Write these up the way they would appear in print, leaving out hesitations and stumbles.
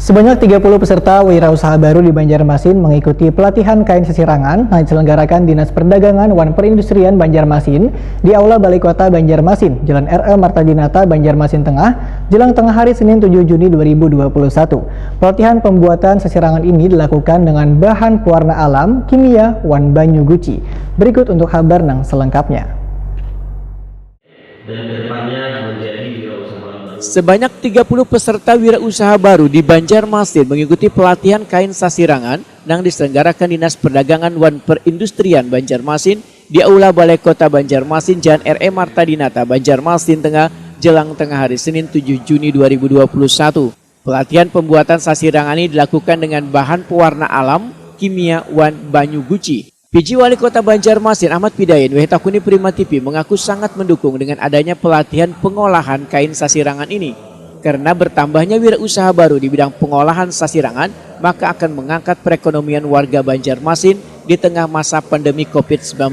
Sebanyak 30 peserta wirausaha baru di Banjarmasin mengikuti pelatihan kain sesirangan yang diselenggarakan Dinas Perdagangan wan Perindustrian Banjarmasin di Aula Balai Kota Banjarmasin, Jalan R.E. Marta Dinata, Banjarmasin Tengah, jelang tengah hari Senin 7 Juni 2021. Pelatihan pembuatan sesirangan ini dilakukan dengan bahan pewarna alam, kimia, wan banyu guci. Berikut untuk kabar yang selengkapnya. Sebanyak 30 peserta wirausaha baru di Banjarmasin mengikuti pelatihan kain sasirangan yang diselenggarakan Dinas Perdagangan wan Perindustrian Banjarmasin di Aula Balai Kota Banjarmasin, Jalan R.E. Marta Dinata, Banjarmasin Tengah, jelang tengah hari Senin 7 Juni 2021. Pelatihan pembuatan sasirangan ini dilakukan dengan bahan pewarna alam, kimia, wan banyu guci. PJ Wali Kota Banjarmasin Ahmad Pidayen Wehetakuni Prima TV mengaku sangat mendukung dengan adanya pelatihan pengolahan kain sasirangan ini. Karena bertambahnya wirausaha baru di bidang pengolahan sasirangan, maka akan mengangkat perekonomian warga Banjarmasin di tengah masa pandemi COVID-19.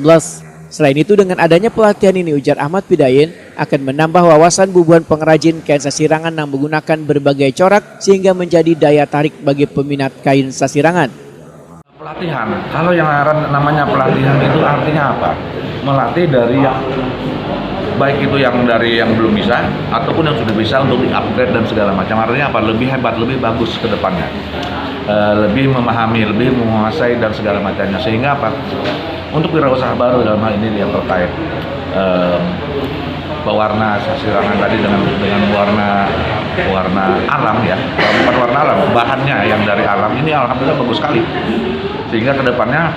Selain itu, dengan adanya pelatihan ini, ujar Ahmad Pidayen, akan menambah wawasan bubuhan pengrajin kain sasirangan yang menggunakan berbagai corak sehingga menjadi daya tarik bagi peminat kain sasirangan. Pelatihan, kalau yang namanya pelatihan itu artinya apa? Melatih dari yang baik itu yang dari yang belum bisa ataupun yang sudah bisa untuk di-upgrade dan segala macam. Artinya apa? Lebih hebat, lebih bagus ke depannya. Lebih memahami, lebih menguasai dan segala macamnya. Sehingga apa? Untuk wirausaha baru dalam hal ini yang terkait pewarna sasirangan tadi dengan warna alam ya, bukan warna alam, bahannya yang dari alam ini alhamdulillah bagus sekali. Sehingga kedepannya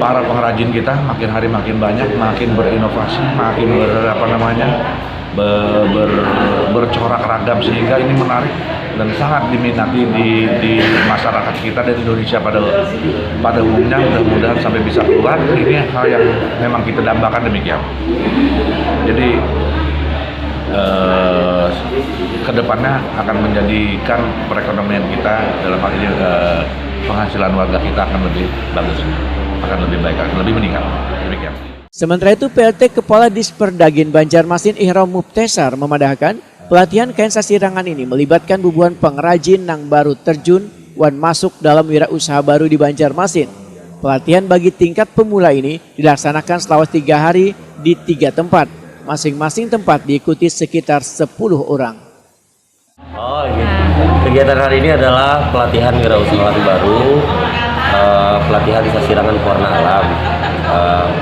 para pengrajin kita makin hari makin banyak, makin berinovasi, makin bercorak ragam, sehingga ini menarik dan sangat diminati di masyarakat kita dan Indonesia pada umumnya. Mudah-mudahan sampai bisa keluar. Ini hal yang memang kita dambakan demikian. Jadi kedepannya akan menjadikan perekonomian kita dalam hal ini penghasilan warga kita akan lebih bagus, akan lebih baik, akan lebih meningkat. Demikian. Sementara itu, PLT Kepala Disperdagin Banjarmasin Ihram Mubtesar memadahkan pelatihan kain sasirangan ini melibatkan bubuhan pengrajin yang baru terjun wan masuk dalam wirausaha baru di Banjarmasin. Pelatihan bagi tingkat pemula ini dilaksanakan selama 3 hari di 3 tempat. Masing-masing tempat diikuti sekitar 10 orang. Kegiatan hari ini adalah pelatihan wirausaha baru, pelatihan sasirangan pewarna alam.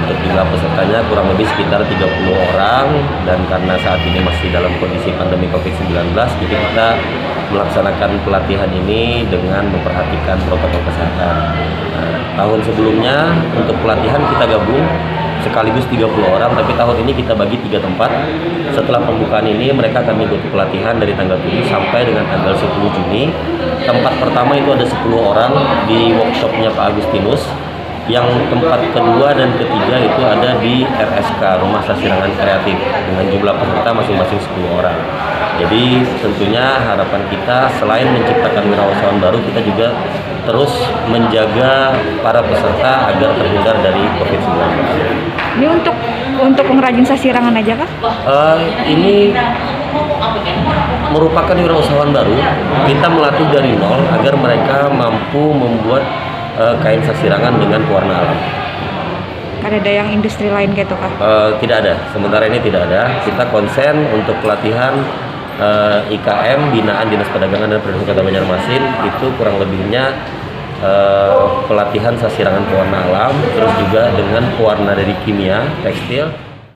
Untuk jumlah pesertanya kurang lebih sekitar 30 orang, dan karena saat ini masih dalam kondisi pandemi COVID-19, jadi kita melaksanakan pelatihan ini dengan memperhatikan protokol kesehatan. Tahun sebelumnya untuk pelatihan kita gabung sekaligus 30 orang, tapi tahun ini kita bagi 3 tempat. Setelah pembukaan ini mereka akan mengikuti pelatihan dari tanggal 7 sampai dengan tanggal 10 Juni. Tempat pertama itu ada 10 orang di workshopnya Pak Agustinus. Yang tempat kedua dan ketiga itu ada di RSK, Rumah Sasirangan Kreatif, dengan jumlah peserta masing-masing 10 orang. Jadi tentunya harapan kita selain menciptakan wirausahaan baru, kita juga terus menjaga para peserta agar terhindar dari COVID-19. Ini untuk pengrajin sasirangan aja kah? Ini merupakan wirausahaan baru. Kita melatih dari nol agar mereka mampu membuat kain sasirangan dengan pewarna alam. Ada yang industri lain gitu kah? Tidak ada, sementara ini tidak ada. Kita konsen untuk pelatihan IKM, binaan Dinas Perdagangan dan Perindustrian Kota Banjarmasin, itu kurang lebihnya pelatihan sasirangan pewarna alam, terus juga dengan pewarna dari kimia, tekstil.